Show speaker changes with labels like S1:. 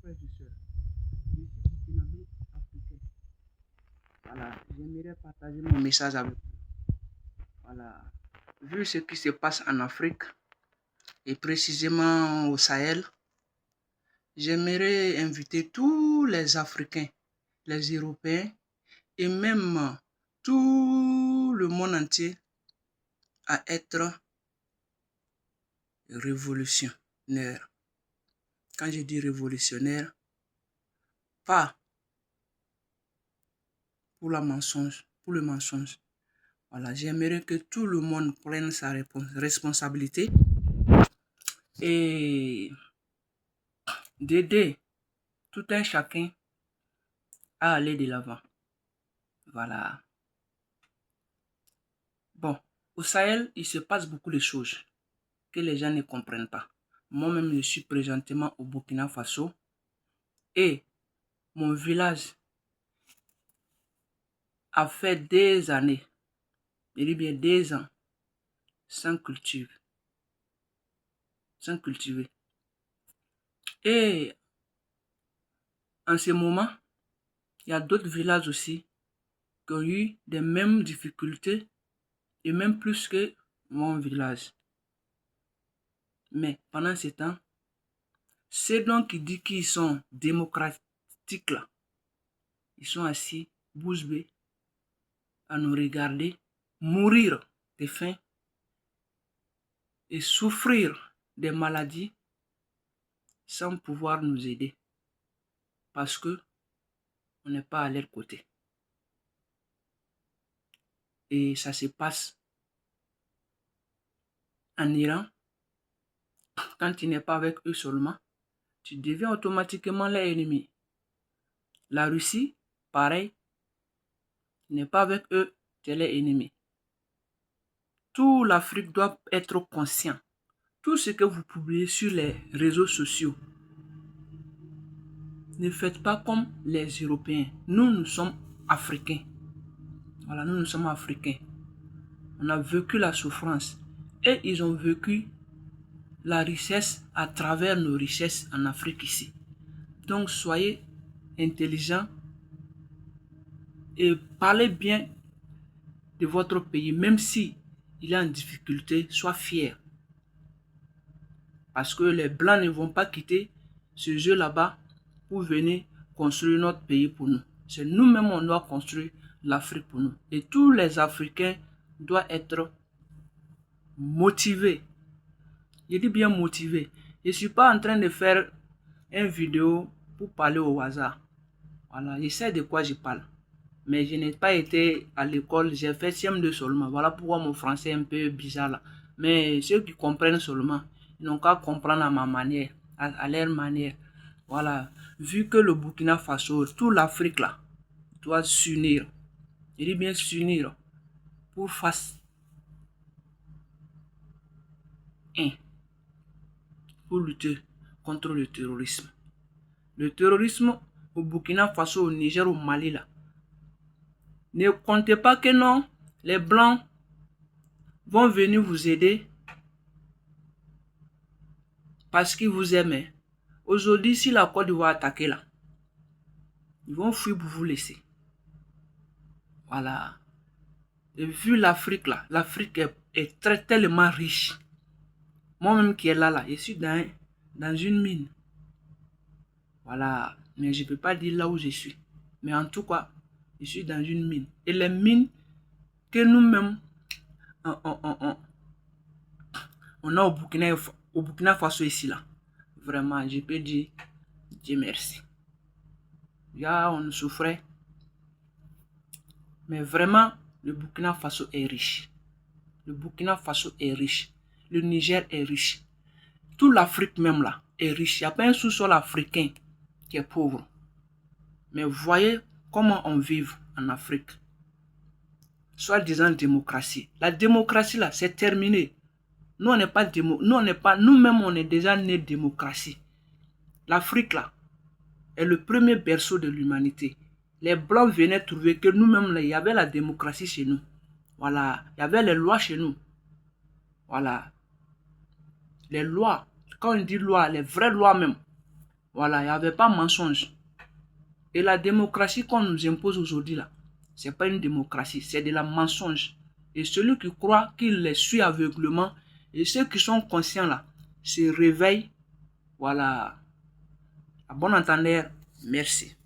S1: frères et sœurs, je suis burkinabé africain. Voilà, j'aimerais partager mon message avec vous. Voilà, vu ce qui se passe en Afrique et précisément au Sahel, j'aimerais inviter tous les Africains, les Européens et même tout le monde entier à être révolutionnaire. Quand je dis révolutionnaire, pas pour le mensonge. Voilà, j'aimerais que tout le monde prenne sa responsabilité et d'aider tout un chacun à aller de l'avant. Voilà. Bon, au Sahel, il se passe beaucoup de choses que les gens ne comprennent pas. Moi-même, je suis présentement au Burkina Faso et mon village a fait des années, je dis bien des ans, sans cultiver. Et en ce moment, il y a d'autres villages aussi qui ont eu les mêmes difficultés et même plus que mon village. Mais pendant ce temps, ceux donc qui disent qu'ils sont démocratiques là, ils sont assis, bouche bée, à nous regarder mourir de faim et souffrir des maladies sans pouvoir nous aider parce que on n'est pas à leur côté. Et ça se passe en Iran. Quand tu n'es pas avec eux seulement, tu deviens automatiquement leur ennemi. La Russie, pareil, tu n'es pas avec eux, tu es leur ennemi. Tout l'Afrique doit être conscient. Tout ce que vous publiez sur les réseaux sociaux, ne faites pas comme les Européens. Nous sommes Africains. Voilà, nous sommes Africains. On a vécu la souffrance. Et ils ont vécu la richesse à travers nos richesses en Afrique ici. Donc soyez intelligents et parlez bien de votre pays, même si il est en difficulté, sois fier. Parce que les Blancs ne vont pas quitter ce jeu là-bas pour venir construire notre pays pour nous. C'est nous-mêmes on doit construire l'Afrique pour nous. Et tous les Africains doivent être motivés. Je dis bien motivés. Je ne suis pas en train de faire une vidéo pour parler au hasard. Voilà, je sais de quoi je parle. Mais je n'ai pas été à l'école, j'ai fait CM2 seulement. Voilà pourquoi mon français est un peu bizarre là. Mais ceux qui comprennent seulement, ils n'ont qu'à comprendre à ma manière, à leur manière. Voilà, vu que le Burkina Faso, toute l'Afrique là, doit s'unir. Je dis bien s'unir pour face pour lutter contre le terrorisme. Le terrorisme au Burkina Faso, au Niger, au Mali là. Ne comptez pas que non, les Blancs vont venir vous aider parce qu'ils vous aiment. Aujourd'hui, si la Côte d'Ivoire attaque là, ils vont fuir pour vous laisser. Voilà. Et vu l'Afrique là, l'Afrique est tellement riche. Moi-même qui est là, je suis dans une mine. Voilà. Mais je ne peux pas dire là où je suis. Mais en tout cas, je suis dans une mine. Et les mines que nous-mêmes, on a au Burkina Faso ici là. Vraiment, je peux dire Dieu merci. Là, on souffrait. Mais vraiment, le Burkina Faso est riche. Le Burkina Faso est riche. Le Niger est riche. Toute l'Afrique même là est riche. Il n'y a pas un sous-sol africain qui est pauvre. Mais voyez comment on vit en Afrique. Soit disant démocratie. La démocratie là, c'est terminé. Nous, on n'est pas nous-mêmes, on est déjà nés démocratie. L'Afrique là est le premier berceau de l'humanité. Les Blancs venaient trouver que nous-mêmes, il y avait la démocratie chez nous. Voilà, il y avait les lois chez nous. Voilà. Les lois, quand on dit loi, les vraies lois même. Voilà, il n'y avait pas mensonge. Et la démocratie qu'on nous impose aujourd'hui, là, ce n'est pas une démocratie, c'est de la mensonge. Et celui qui croit qu'il les suit aveuglement, et ceux qui sont conscients, là, se réveillent. Voilà. À bon entendeur, merci.